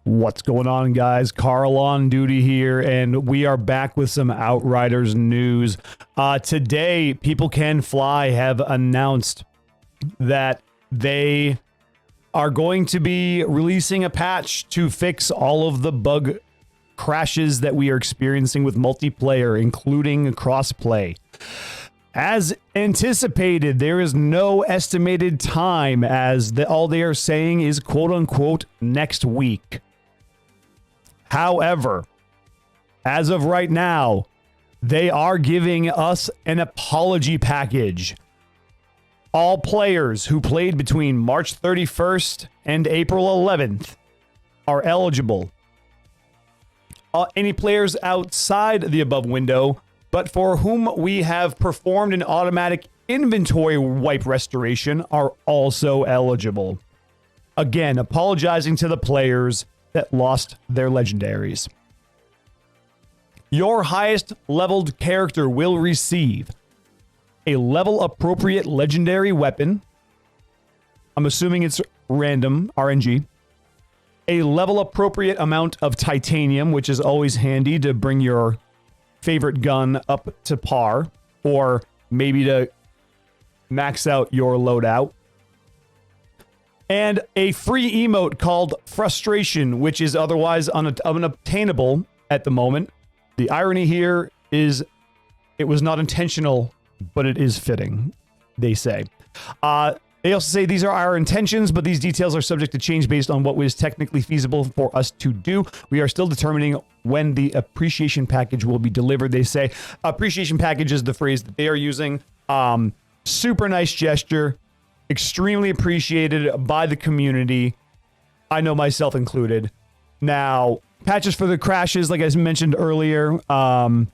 What's going on, guys? Carl on duty here, and we are back with some Outriders news. Today, People Can Fly have announced that they are going to be releasing a patch to fix all of the bug crashes that we are experiencing with multiplayer, including crossplay. As anticipated, there is no estimated time, as all they are saying is quote-unquote next week. However, as of right now, they are giving us an apology package. All players who played between March 31st and April 11th are eligible. Any players outside the above window, but for whom we have performed an automatic inventory wipe restoration, are also eligible. Again, apologizing to the players that lost their legendaries. Your highest leveled character will receive a level appropriate legendary weapon. I'm assuming it's random RNG. A level appropriate amount of titanium, which is always handy to bring your favorite gun up to par, or maybe to max out your loadout. And a free emote called Frustration, which is otherwise unobtainable at the moment. The irony here is it was not intentional, but it is fitting, they say. They also say these are our intentions, but these details are subject to change based on what was technically feasible for us to do. We are still determining when the appreciation package will be delivered, they say. Appreciation package is the phrase that they are using. Super nice gesture. Extremely appreciated by the community. I know myself included. Now, patches for the crashes, like I mentioned earlier. A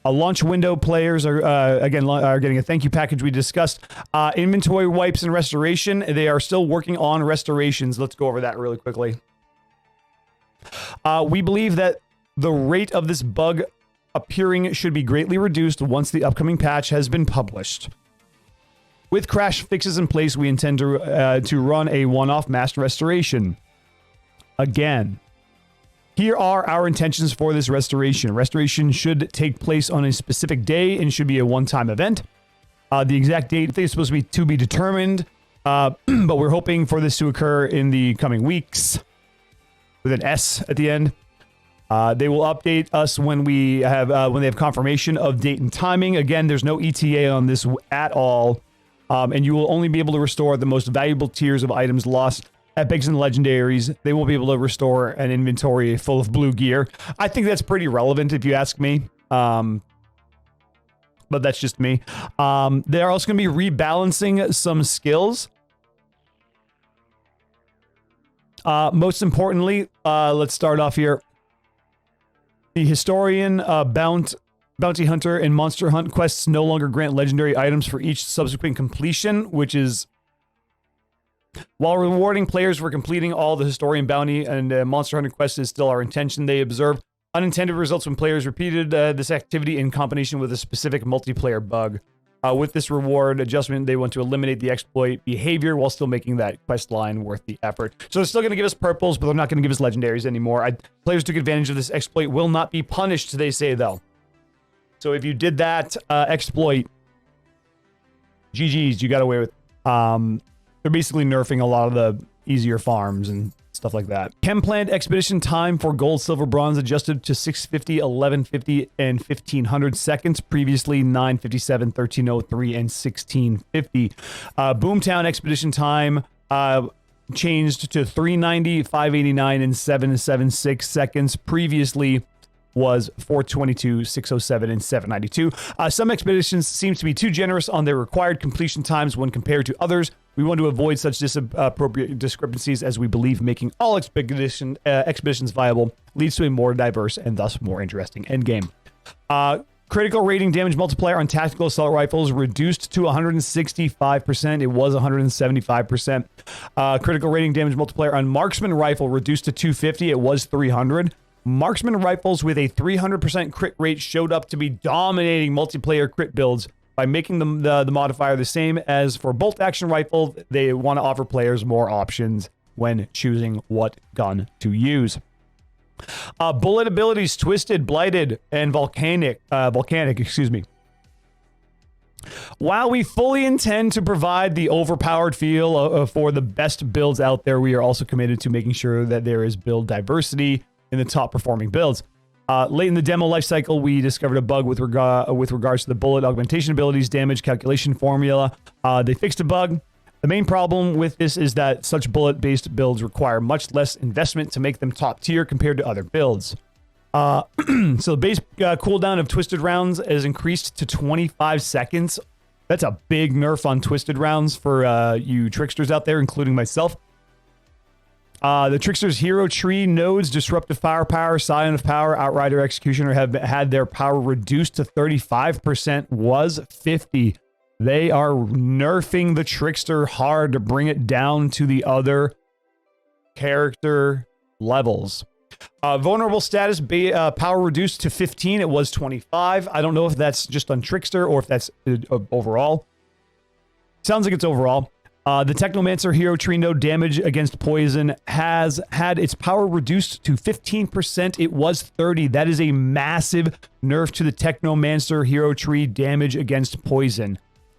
launch window players are getting a thank you package we discussed. Inventory wipes and restoration. They are still working on restorations. Let's go over that really quickly. We believe that the rate of this bug appearing should be greatly reduced once the upcoming patch has been published. With crash fixes in place, we intend to run a one-off mass restoration. Again, here are our intentions for this restoration. Restoration should take place on a specific day and should be a one-time event. The exact date is supposed to be determined, but we're hoping for this to occur in the coming weeks, with an S at the end. They will update us when they have confirmation of date and timing. Again, there's no ETA on this at all. And you will only be able to restore the most valuable tiers of items lost, epics and legendaries. They won't be able to restore an inventory full of blue gear. I think that's pretty relevant if you ask me. But that's just me. They're also going to be rebalancing some skills. Most importantly, let's start off here. The Historian, Bounty Hunter, and Monster Hunt quests no longer grant legendary items for each subsequent completion, which is... While rewarding players for completing all the Historian, Bounty, and Monster Hunter quests is still our intention, they observe unintended results when players repeated this activity in combination with a specific multiplayer bug. With this reward adjustment, they want to eliminate the exploit behavior while still making that quest line worth the effort. So they're still going to give us purples, but they're not going to give us legendaries anymore. Players took advantage of this exploit will not be punished, they say, though. So if you did that exploit, GG's, you got away with. They're basically nerfing a lot of the easier farms and stuff like that. Chem-planned expedition time for gold, silver, bronze adjusted to 650, 1150, and 1500 seconds. Previously 957, 1303, and 1650. Boomtown expedition time changed to 390, 589, and 776 seconds. Previously was 422, 607, and 792. Some expeditions seem to be too generous on their required completion times when compared to others. We want to avoid such inappropriate discrepancies, as we believe making all expeditions viable leads to a more diverse and thus more interesting endgame. Critical rating damage multiplier on tactical assault rifles reduced to 165%. It was 175%. Critical rating damage multiplier on marksman rifle reduced to 250. It was 300. Marksman rifles with a 300% crit rate showed up to be dominating multiplayer crit builds by making the modifier the same as for bolt action rifle. They want to offer players more options when choosing what gun to use. Bullet abilities: Twisted, Blighted, and Volcanic. Excuse me. While we fully intend to provide the overpowered feel for the best builds out there, we are also committed to making sure that there is build diversity in the top performing builds. Late in the demo lifecycle, we discovered a bug with regards to the bullet augmentation abilities damage calculation formula. They fixed a bug. The main problem with this is that such bullet-based builds require much less investment to make them top tier compared to other builds. So the base cooldown of twisted rounds is increased to 25 seconds. That's a big nerf on twisted rounds for you tricksters out there, including myself. The Trickster's hero tree nodes, Disruptive Firepower, Scion of Power, Outrider, Executioner have had their power reduced to 35%, was 50. They are nerfing the Trickster hard to bring it down to the other character levels. Vulnerable status, power reduced to 15. It was 25. I don't know if that's just on Trickster or if that's overall. Sounds like it's overall. The Technomancer hero tree node damage against poison has had its power reduced to 15%. It was 30. That is a massive nerf to the Technomancer hero tree damage against poison.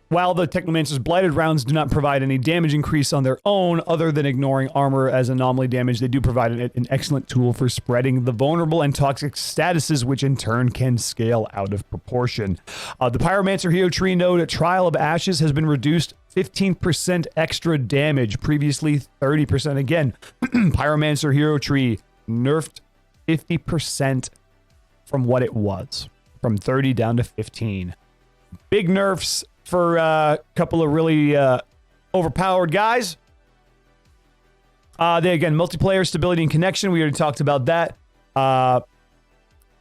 While the Technomancer's blighted rounds do not provide any damage increase on their own, other than ignoring armor as anomaly damage, they do provide an excellent tool for spreading the vulnerable and toxic statuses, which in turn can scale out of proportion. The Pyromancer hero tree node Trial of Ashes has been reduced 15% extra damage, previously 30%. Again, Pyromancer hero tree nerfed 50% from what it was, from 30 down to 15. Big nerfs for a couple of really overpowered guys. Again, multiplayer stability and connection. We already talked about that.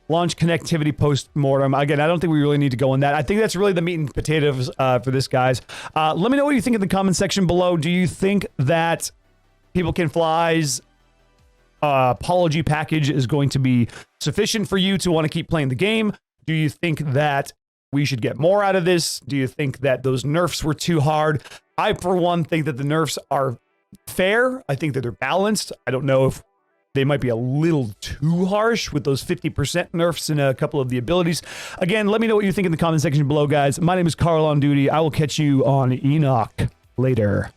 Launch connectivity post-mortem. Again, I don't think we really need to go on that. I think that's really the meat and potatoes for this, guys. Let me know what you think in the comment section below. Do you think that People Can Fly's apology package is going to be sufficient for you to want to keep playing the game? Do you think that we should get more out of this? Do you think that those nerfs were too hard? I, for one, think that the nerfs are fair. I think that they're balanced. I don't know if they might be a little too harsh with those 50% nerfs in a couple of the abilities. Again, let me know what you think in the comment section below, guys. My name is Carl on Duty. I will catch you on Enoch later.